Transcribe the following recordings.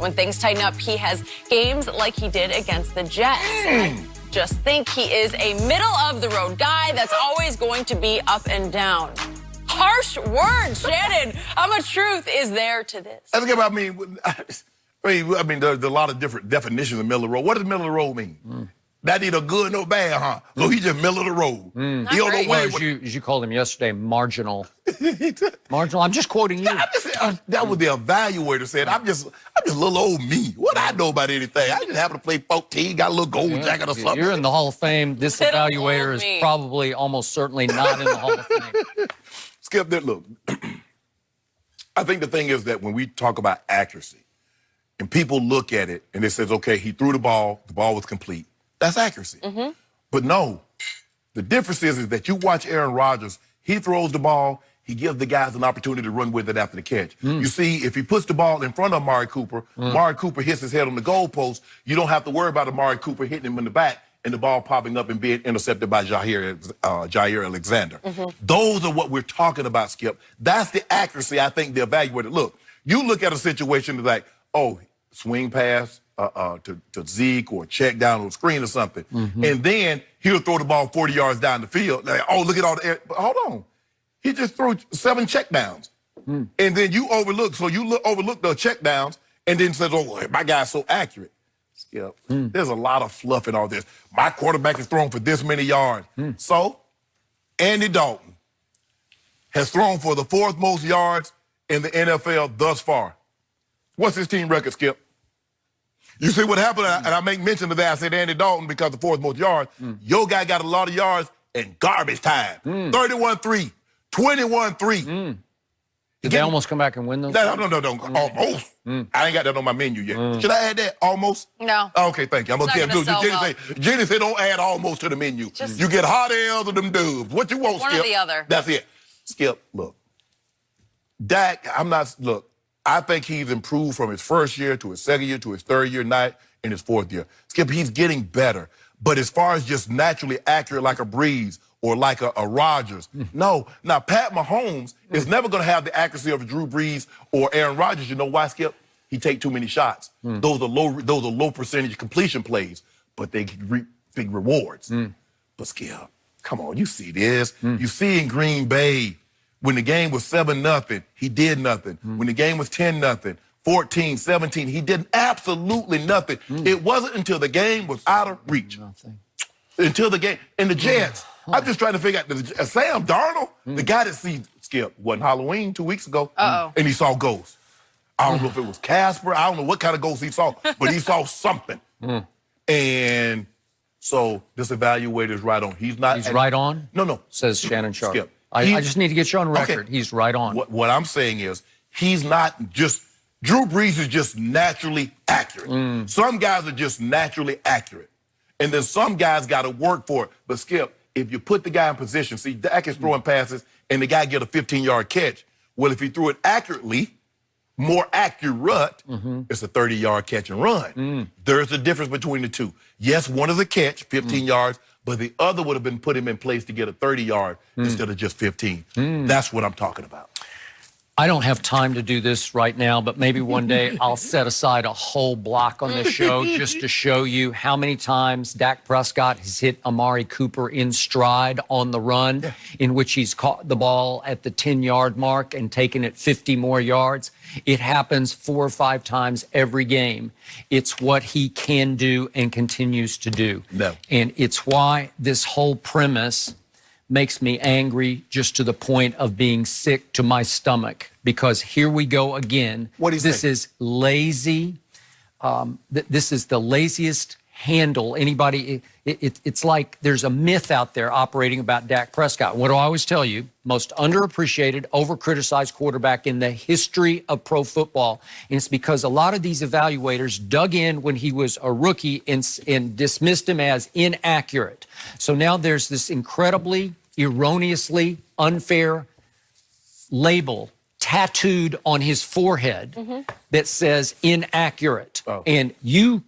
When things tighten up, he has games like he did against the Jets. I just think he is a middle-of-the-road guy that's always going to be up and down. Harsh words, Shannon. How much truth is there to this? I mean, there's a lot of different definitions of middle of the road. What does middle of the road mean? That either good or bad, huh? So he's just middle of the road. He don't know where. As you called him yesterday, marginal. Marginal. I'm just quoting you. That was the evaluator said. I'm just little old me. What I know about anything? I just happen to play 14, got a little gold jacket or something. You're in the Hall of Fame. This evaluator is probably almost certainly not in the Hall of Fame. Skip that. Look, I think the thing is that when we talk about accuracy, and people look at it and it says, okay, he threw the ball was complete. That's accuracy. But no, the difference is that you watch Aaron Rodgers, he throws the ball, he gives the guys an opportunity to run with it after the catch. You see, if he puts the ball in front of Amari Cooper, Amari Cooper hits his head on the goalpost, you don't have to worry about Amari Cooper hitting him in the back and the ball popping up and being intercepted by Jair Alexander. Those are what we're talking about, Skip. That's the accuracy I think the evaluator. Look, you look at a situation like, oh, swing pass, to Zeke or check down on the screen or something. And then he'll throw the ball 40 yards down the field. Like, oh, look at all the air. But hold on. He just threw 7 check downs. And then you overlook. So you overlook the check downs and then says, oh, my guy's so accurate. Skip, there's a lot of fluff in all this. My quarterback is thrown for this many yards. So Andy Dalton has thrown for the 4th most yards in the NFL thus far. What's his team record, Skip? You see what happened, and I make mention of that. I said Andy Dalton because the 4th most yards. Your guy got a lot of yards in garbage time. 31-3, 21-3. Did they almost come back and win those? No, almost. I ain't got that on my menu yet. Should I add that? Almost? No. Okay, thank you. I'm going to Jenny said don't add almost to the menu. You get hot L's or them dubs. What you want, Skip? One or the other. That's it. Skip, look. Dak, I think he's improved from his first year to his second year to his third year, not in his 4th year. Skip, he's getting better. But as far as just naturally accurate like a Breeze or like a Rodgers, no. Now, Pat Mahomes is never going to have the accuracy of a Drew Brees or Aaron Rodgers. You know why, Skip? He take too many shots. Those are low percentage completion plays, but they reap big rewards. But Skip, come on, you see this. You see in Green Bay, when the game was 7-0, he did nothing. When the game was 10-0, 14, 17, he did absolutely nothing. It wasn't until the game was out of reach. Until the game. And the Jets, I'm just trying to figure out, Sam Darnold, the guy that sees Skip, wasn't Halloween 2 weeks ago, and he saw ghosts. I don't know if it was Casper. I don't know what kind of ghost he saw, but he saw something. And so this evaluator is right on. He's right on? No. Says Shannon Sharp. Skip. I just need to get you on record. Okay. He's right on. What I'm saying is he's not just – Drew Brees is just naturally accurate. Some guys are just naturally accurate. And then some guys got to work for it. But, Skip, if you put the guy in position – see, Dak is throwing passes and the guy get a 15-yard catch. Well, if he threw it accurately, more accurate, it's a 30-yard catch and run. There's a difference between the two. Yes, one is a catch, 15 yards, but the other would have been put him in place to get a 30-yard instead of just 15. That's what I'm talking about. I don't have time to do this right now, but maybe one day I'll set aside a whole block on this show just to show you how many times Dak Prescott has hit Amari Cooper in stride on the run, in which he's caught the ball at the 10-yard mark and taken it 50 more yards. It happens 4 or 5 times every game. It's what he can do and continues to do. And it's why this whole premise makes me angry just to the point of being sick to my stomach, because here we go again. This is lazy. This is the laziest handle anybody. It's like there's a myth out there operating about Dak Prescott. What do I always tell you? Most underappreciated, overcriticized quarterback in the history of pro football. And it's because a lot of these evaluators dug in when he was a rookie and dismissed him as inaccurate. So now there's this incredibly, erroneously unfair label tattooed on his forehead that says inaccurate. And you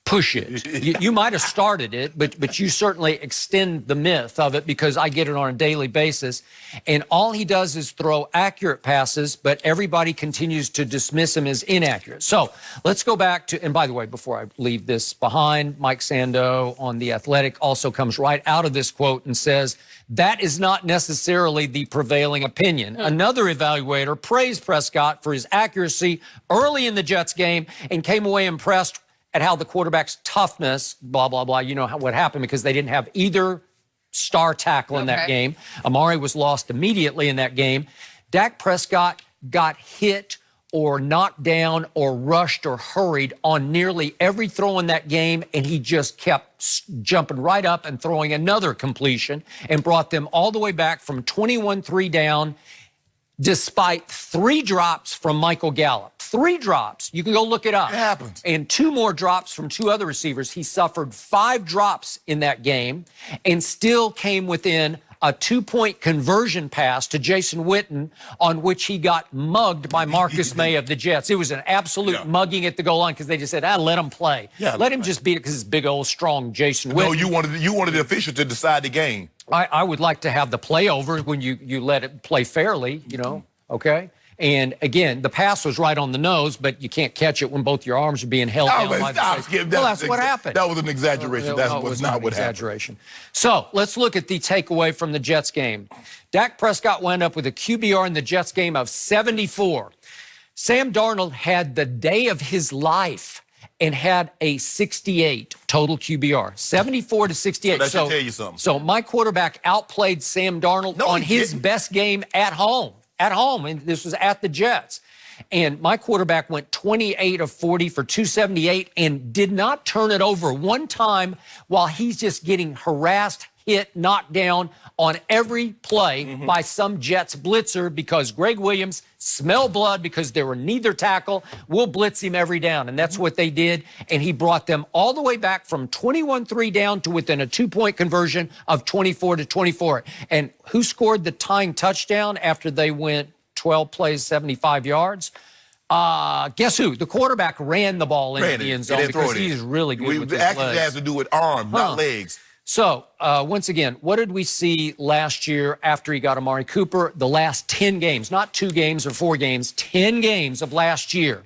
push it. You might have started it, but you certainly extend the myth of it because I get it on a daily basis. And all he does is throw accurate passes, but everybody continues to dismiss him as inaccurate. So let's go back to, and by the way, before I leave this behind, Mike Sando on The Athletic also comes right out of this quote and says, that is not necessarily the prevailing opinion. Another evaluator praised Prescott for his accuracy early in the Jets game and came away impressed at how the quarterback's toughness, blah, blah, blah. You know what happened because they didn't have either star tackle in that game. Amari was lost immediately in that game. Dak Prescott got hit or knocked down or rushed or hurried on nearly every throw in that game, and he just kept jumping right up and throwing another completion and brought them all the way back from 21-3 down, despite 3 drops from Michael Gallup. 3 drops. You can go look it up. It happens. And 2 more drops from 2 other receivers. He suffered 5 drops in that game and still came within a 2-point conversion pass to Jason Witten on which he got mugged by Marcus May of the Jets. It was an absolute mugging at the goal line because they just said, let him play. Let him just beat it because it's big old strong Jason Witten. No, you wanted the official to decide the game. I would like to have the play over when you let it play fairly, you know, okay? And again, the pass was right on the nose, but you can't catch it when both your arms are being held down by the safety. Well, that's what happened. That was an exaggeration. That was not what happened. So let's look at the takeaway from the Jets game. Dak Prescott wound up with a QBR in the Jets game of 74. Sam Darnold had the day of his life and had a 68 total QBR, 74 to 68. So that should tell you something. So my quarterback outplayed Sam Darnold on his best game at home. And this was at the Jets. And my quarterback went 28 of 40 for 278 and did not turn it over one time while he's just getting harassed, hit, knocked down on every play by some Jets blitzer because Greg Williams smelled blood because there were neither tackle. We'll blitz him every down. And that's what they did. And he brought them all the way back from 21-3 down to within a 2-point conversion of 24-24. And who scored the tying touchdown after they went 12 plays, 75 yards? Guess who? The quarterback ran the ball into the end zone because he's really good with his legs. It actually has to do with arms, not legs. So, once again, what did we see last year after he got Amari Cooper? The last 10 games, not 2 games or 4 games, 10 games of last year.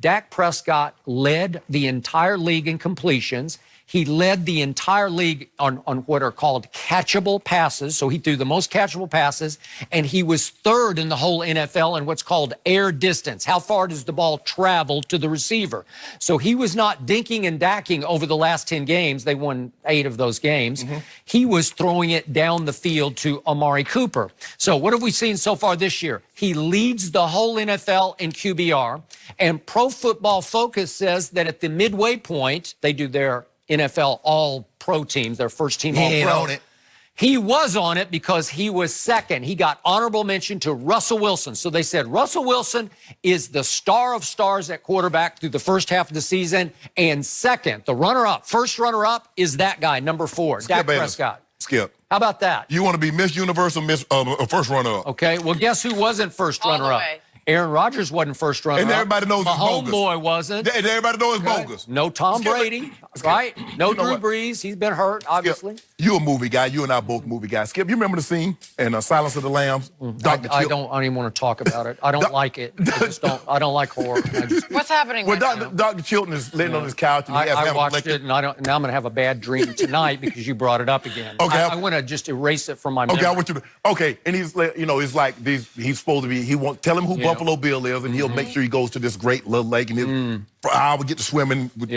Dak Prescott led the entire league in completions. He led the entire league on what are called catchable passes. So he threw the most catchable passes, and he was 3rd in the whole NFL in what's called air distance. How far does the ball travel to the receiver? So he was not dinking and dacking over the last 10 games. They won 8 of those games. He was throwing it down the field to Amari Cooper. So what have we seen so far this year? He leads the whole NFL in QBR, and Pro Football Focus says that at the midway point, they do their NFL all-pro teams, their first team all-pro. He was on it because he was 2nd. He got honorable mention to Russell Wilson. So they said Russell Wilson is the star of stars at quarterback through the first half of the season. And 2nd, the runner-up, first runner-up is that guy, number 4, Dak Prescott. Skip. How about that? You want to be Miss Universe or first runner-up? Okay, well, guess who wasn't first runner-up? Aaron Rodgers wasn't first runner-up. And everybody knows it's bogus. Homeboy wasn't. And everybody knows it's bogus. No Tom Brady, right? No Drew Brees. He's been hurt, obviously. Skip, you a movie guy. You and I both movie guys. Skip, you remember the scene in Silence of the Lambs? I don't even want to talk about it. I don't like it. I don't like horror. What's happening with Dr. Chilton is laying on his couch. And I watched it, and now I'm going to have a bad dream tonight because you brought it up again. Okay. I want to just erase it from my memory. Okay, I want you to. Okay, and he's, you know, it's like he's supposed to be. He won't tell him who Buffalo Bill is, and he'll make sure he goes to this great little lake, and I would get to swim with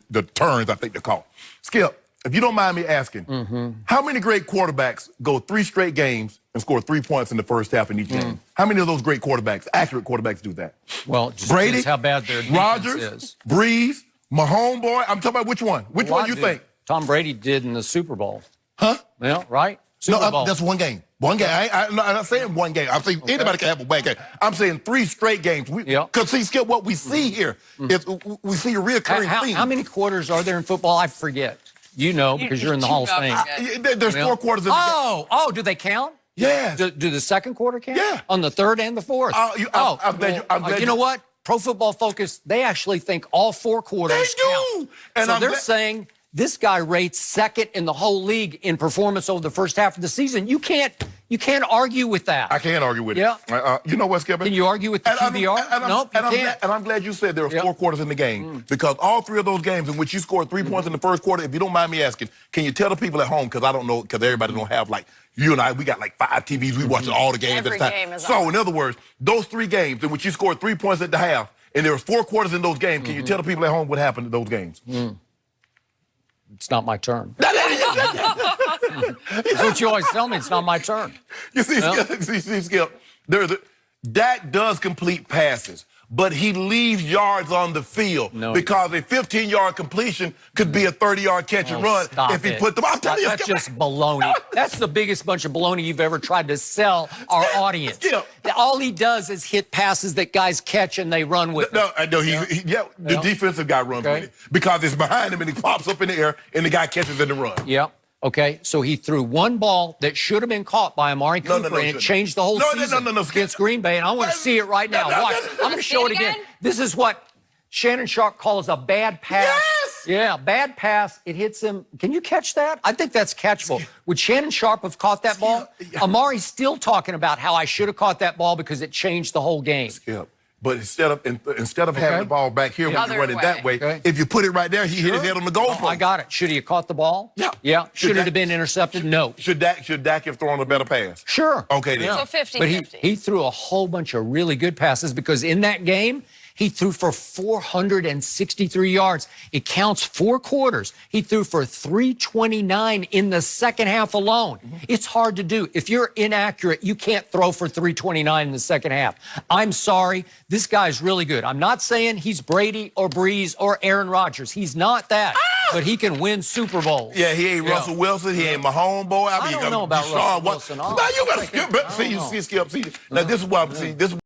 the turns, I think they're called. Skip, if you don't mind me asking, how many great quarterbacks go 3 straight games and score 3 points in the first half in each game? How many of those great quarterbacks, accurate quarterbacks, do that? Well, just Brady, how bad their defense Rodgers, is. Breeze, Mahomes, boy. I'm talking about which one? Which one you think? Tom Brady did in the Super Bowl. Huh? Yeah, right? Super Bowl. That's one game. One game. I'm not saying one game. I'm saying anybody can have a bad game. I'm saying 3 straight games. Because see, Skip, what we see here is we see a reoccurring theme. How many quarters are there in football? I forget. You know, because you're in the Hall of Fame. There's 4 quarters in the game. Oh, do they count? Yes. Do the second quarter count? Yeah. On the third and the fourth? I'm glad you know what? Pro Football Focus, they actually think all 4 quarters They do. count. And so I'm they're glad- saying this guy rates second in the whole league in performance over the first half of the season. You can't argue with that. I can't argue with Yeah. it. You know what, Skipper? Can you argue with the QBR? Nope, you can't. And I'm glad you said there were Yep. 4 quarters in the game because all 3 of those games in which you scored 3 points in the first quarter, if you don't mind me asking, can you tell the people at home, because I don't know, because everybody don't have, like, you and I, we got like 5 TVs, we watching all the games Every at the time. game is So, on. in other words, those 3 games in which you scored 3 points at the half, and there were 4 quarters in those games, can you tell the people at home what happened in those games? It's not my turn. That's what you always tell me. It's not my turn. You see, Well- Skip, Dak does complete passes, but he leaves yards on the field because a 15-yard completion could be a 30-yard catch and run if he put them. I'm telling you, That's Skip, just baloney. That's the biggest bunch of baloney you've ever tried to sell our audience. Skip. All he does is hit passes that guys catch and they run with. No, the defensive guy runs with it because it's behind him and he pops up in the air and the guy catches in the run. Yep. Okay, so he threw one ball that should have been caught by Amari Cooper, and it changed the whole season against Green Bay, and I want to see it right now. Watch. I'm going to show it again. This is what Shannon Sharp calls a bad pass. Yes! Yeah, bad pass. It hits him. Can you catch that? I think that's catchable. Would Shannon Sharp have caught that ball? Amari's still talking about how I should have caught that ball because it changed the whole game. Skip. But instead of having the ball back here when you run it that way, if you put it right there, he hit his head on the goalpost. I got it. Should he have caught the ball? Yeah. Yeah. Should it have been intercepted? No. Should Dak have thrown a better pass? Sure. Okay, then. So 50-50. But he threw a whole bunch of really good passes because in that game, he threw for 463 yards. It counts 4 quarters. He threw for 329 in the second half alone. It's hard to do. If you're inaccurate, you can't throw for 329 in the second half. I'm sorry. This guy's really good. I'm not saying he's Brady or Breeze or Aaron Rodgers. He's not that. But he can win Super Bowls. Yeah, he ain't Russell Wilson. He ain't my homeboy. I don't know about Russell Wilson. Now you better Skip. See, Skip. See, now this is why. See, this is